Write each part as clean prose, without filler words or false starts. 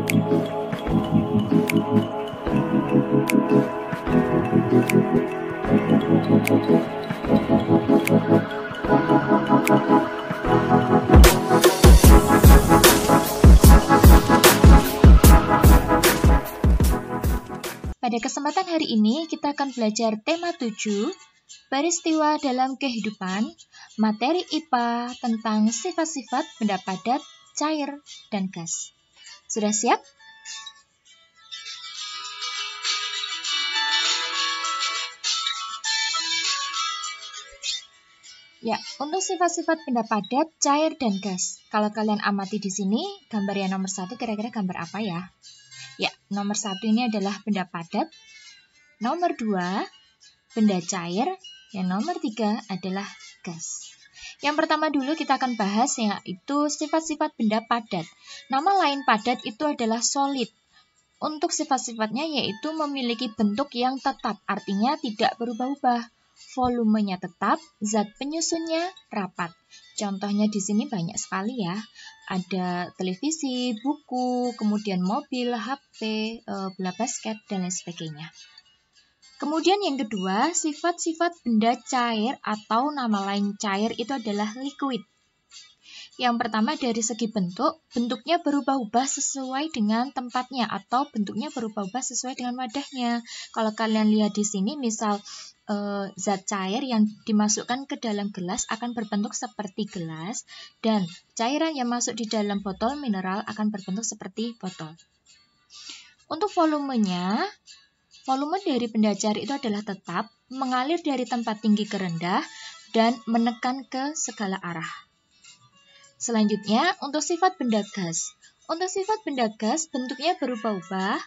Pada kesempatan hari ini, kita akan belajar tema 7, peristiwa dalam kehidupan, materi IPA tentang sifat-sifat benda padat, cair, dan gas. Sudah siap? Ya, untuk sifat-sifat benda padat, cair, dan gas. Kalau kalian amati di sini, gambar yang nomor 1 kira-kira gambar apa ya? Ya, nomor 1 ini adalah benda padat. Nomor 2, benda cair. Yang nomor 3 adalah gas. Yang pertama dulu kita akan bahas yaitu sifat-sifat benda padat. Nama lain padat itu adalah solid. Untuk sifat-sifatnya yaitu memiliki bentuk yang tetap, artinya tidak berubah-ubah. Volumenya tetap, zat penyusunnya rapat. Contohnya di sini banyak sekali ya. Ada televisi, buku, kemudian mobil, HP, bola basket, dan lain sebagainya. Kemudian yang kedua, sifat-sifat benda cair atau nama lain cair itu adalah liquid. Yang pertama dari segi bentuk, bentuknya berubah-ubah sesuai dengan tempatnya atau bentuknya berubah-ubah sesuai dengan wadahnya. Kalau kalian lihat di sini, misal zat cair yang dimasukkan ke dalam gelas akan berbentuk seperti gelas, dan cairan yang masuk di dalam botol mineral akan berbentuk seperti botol. Untuk volumenya, volume dari benda cair itu adalah tetap, mengalir dari tempat tinggi ke rendah, dan menekan ke segala arah. Selanjutnya, untuk sifat benda gas. Untuk sifat benda gas, bentuknya berubah-ubah,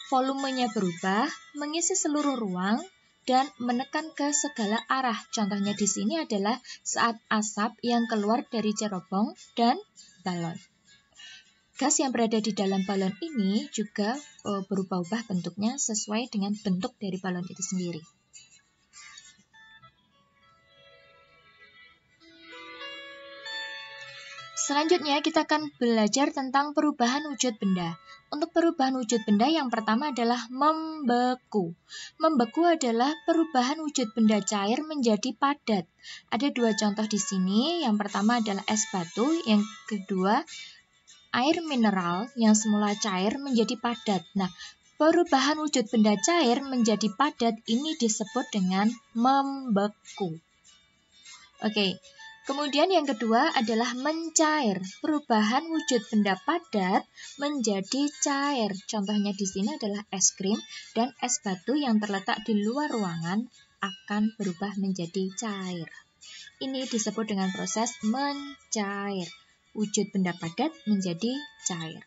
volumenya berubah, mengisi seluruh ruang, dan menekan ke segala arah. Contohnya di sini adalah saat asap yang keluar dari cerobong dan balon. Gas yang berada di dalam balon ini juga berubah-ubah bentuknya sesuai dengan bentuk dari balon itu sendiri. Selanjutnya kita akan belajar tentang perubahan wujud benda. Untuk perubahan wujud benda yang pertama adalah membeku. Membeku adalah perubahan wujud benda cair menjadi padat. Ada dua contoh di sini. Yang pertama adalah es batu, yang kedua air mineral yang semula cair menjadi padat. Nah, perubahan wujud benda cair menjadi padat ini disebut dengan membeku. Oke. Kemudian yang kedua adalah mencair. Perubahan wujud benda padat menjadi cair. Contohnya di sini adalah es krim dan es batu yang terletak di luar ruangan akan berubah menjadi cair. Ini disebut dengan proses mencair. Wujud benda padat menjadi cair.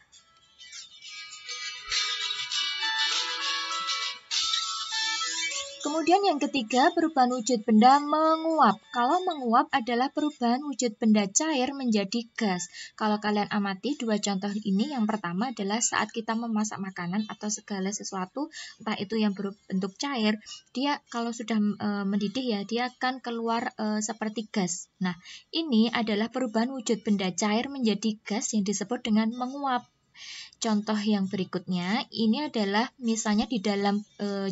Kemudian yang ketiga, perubahan wujud benda menguap. Kalau menguap adalah perubahan wujud benda cair menjadi gas. Kalau kalian amati dua contoh ini, yang pertama adalah saat kita memasak makanan atau segala sesuatu, entah itu yang berbentuk cair, dia kalau sudah mendidih ya, dia akan keluar seperti gas. Nah, ini adalah perubahan wujud benda cair menjadi gas yang disebut dengan menguap. Contoh yang berikutnya, ini adalah misalnya di dalam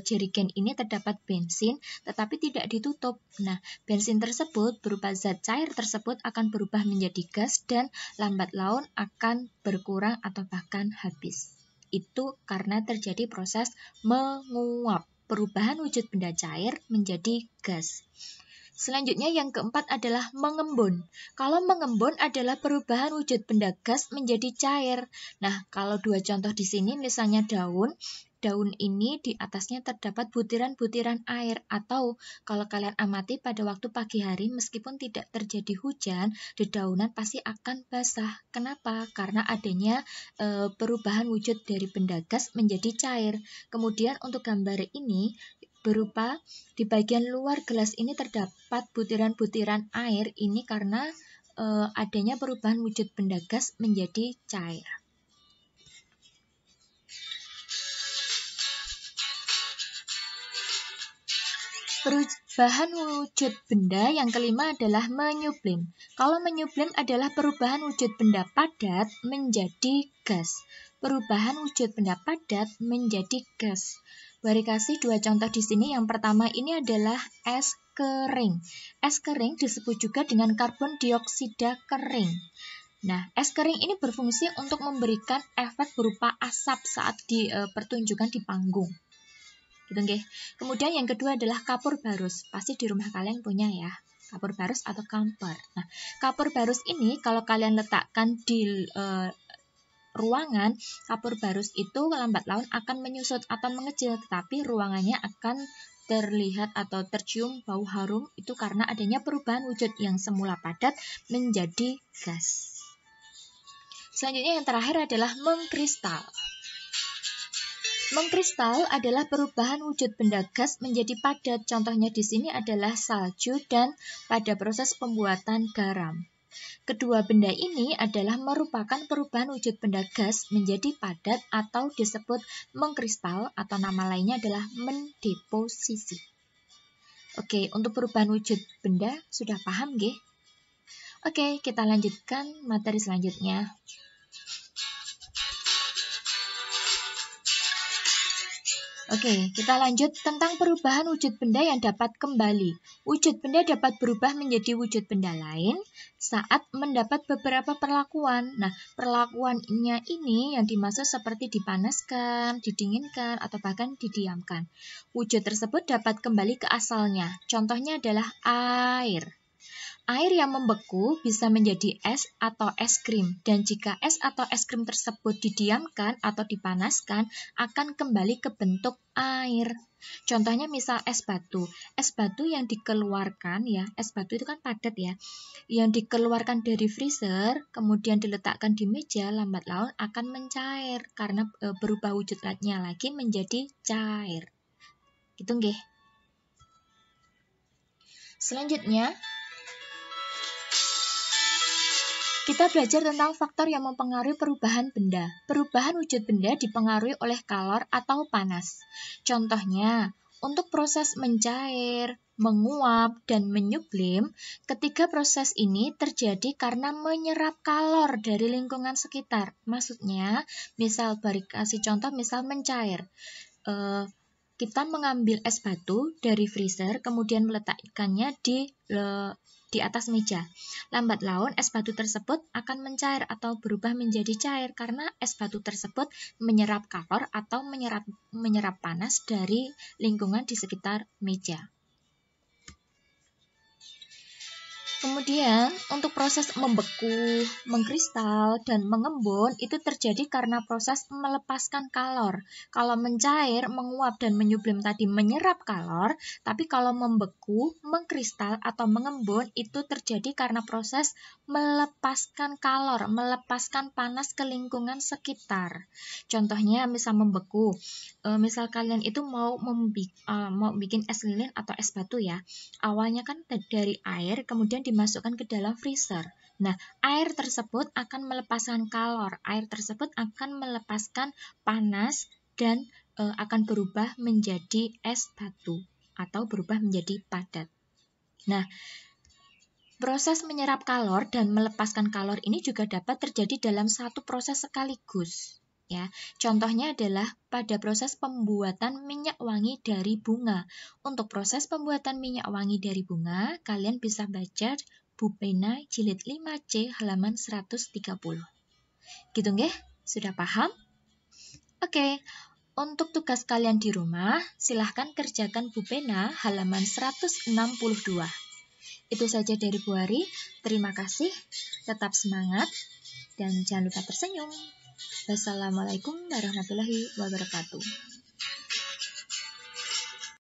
jerigen ini terdapat bensin tetapi tidak ditutup. Nah, bensin tersebut berupa zat cair tersebut akan berubah menjadi gas dan lambat laun akan berkurang atau bahkan habis. Itu karena terjadi proses menguap, perubahan wujud benda cair menjadi gas. Selanjutnya yang keempat adalah mengembun. Kalau mengembun adalah perubahan wujud benda gas menjadi cair. Nah, kalau dua contoh di sini misalnya daun ini di atasnya terdapat butiran-butiran air, atau kalau kalian amati pada waktu pagi hari meskipun tidak terjadi hujan, dedaunan pasti akan basah. Kenapa? Karena adanya perubahan wujud dari benda gas menjadi cair. Kemudian untuk gambar ini berupa di bagian luar gelas ini terdapat butiran-butiran air, ini karena adanya perubahan wujud benda gas menjadi cair. Perubahan wujud benda yang kelima adalah menyublim. Kalau menyublim adalah perubahan wujud benda padat menjadi gas. perubahan wujud benda padat menjadi gas. Bari kasih dua contoh di sini. Yang pertama ini adalah es kering. Es kering disebut juga dengan karbon dioksida kering. Nah, es kering ini berfungsi untuk memberikan efek berupa asap saat pertunjukan di panggung. Gitu nggih. Kemudian yang kedua adalah kapur barus. Pasti di rumah kalian punya ya, kapur barus atau kamper. Nah, kapur barus ini kalau kalian letakkan di ruangan, kapur barus itu lambat laun akan menyusut atau mengecil, tetapi ruangannya akan terlihat atau tercium bau harum, itu karena adanya perubahan wujud yang semula padat menjadi gas. Selanjutnya yang terakhir adalah mengkristal. Mengkristal adalah perubahan wujud benda gas menjadi padat. Contohnya di sini adalah salju dan pada proses pembuatan garam. Kedua benda ini adalah merupakan perubahan wujud benda gas menjadi padat atau disebut mengkristal atau nama lainnya adalah mendeposisi. Oke, untuk perubahan wujud benda sudah paham nggih? Oke, kita lanjutkan materi selanjutnya. Oke, kita lanjut tentang perubahan wujud benda yang dapat kembali. Wujud benda dapat berubah menjadi wujud benda lain saat mendapat beberapa perlakuan. Nah, perlakuannya ini yang dimaksud seperti dipanaskan, didinginkan, atau bahkan didiamkan. Wujud tersebut dapat kembali ke asalnya. Contohnya adalah air. Air yang membeku bisa menjadi es atau es krim, dan jika es atau es krim tersebut didiamkan atau dipanaskan, akan kembali ke bentuk air. Contohnya misal es batu. Es batu yang dikeluarkan ya, es batu itu kan padat ya, yang dikeluarkan dari freezer, kemudian diletakkan di meja, lambat laun akan mencair, karena berubah wujudnya lagi menjadi cair. Gitu nggih. Selanjutnya, kita belajar tentang faktor yang mempengaruhi perubahan benda. Perubahan wujud benda dipengaruhi oleh kalor atau panas. Contohnya, untuk proses mencair, menguap, dan menyublim, ketiga proses ini terjadi karena menyerap kalor dari lingkungan sekitar. Maksudnya, misal bari kasih contoh, misal mencair. Kita mengambil es batu dari freezer, kemudian meletakkannya di atas meja. Lambat laun es batu tersebut akan mencair atau berubah menjadi cair karena es batu tersebut menyerap kalor atau menyerap panas dari lingkungan di sekitar meja. Kemudian, untuk proses membeku, mengkristal, dan mengembun itu terjadi karena proses melepaskan kalor. Kalau mencair, menguap, dan menyublim tadi menyerap kalor, tapi kalau membeku, mengkristal, atau mengembun itu terjadi karena proses melepaskan kalor, melepaskan panas ke lingkungan sekitar. Contohnya, misal membeku, misal kalian itu mau bikin es lilin atau es batu ya, awalnya kan dari air, kemudian dimasukkan ke dalam freezer. Nah, air tersebut akan melepaskan kalor, air tersebut akan melepaskan panas dan akan berubah menjadi es batu atau berubah menjadi padat. Nah, proses menyerap kalor dan melepaskan kalor ini juga dapat terjadi dalam satu proses sekaligus. Ya, contohnya adalah pada proses pembuatan minyak wangi dari bunga. Untuk proses pembuatan minyak wangi dari bunga, kalian bisa baca Bupena jilid 5C halaman 130. Gitu nggih? Sudah paham? Oke, untuk tugas kalian di rumah, silahkan kerjakan Bupena halaman 162. Itu saja dari Bu Ari. Terima kasih, tetap semangat, dan jangan lupa tersenyum. Wassalamualaikum warahmatullahi wabarakatuh.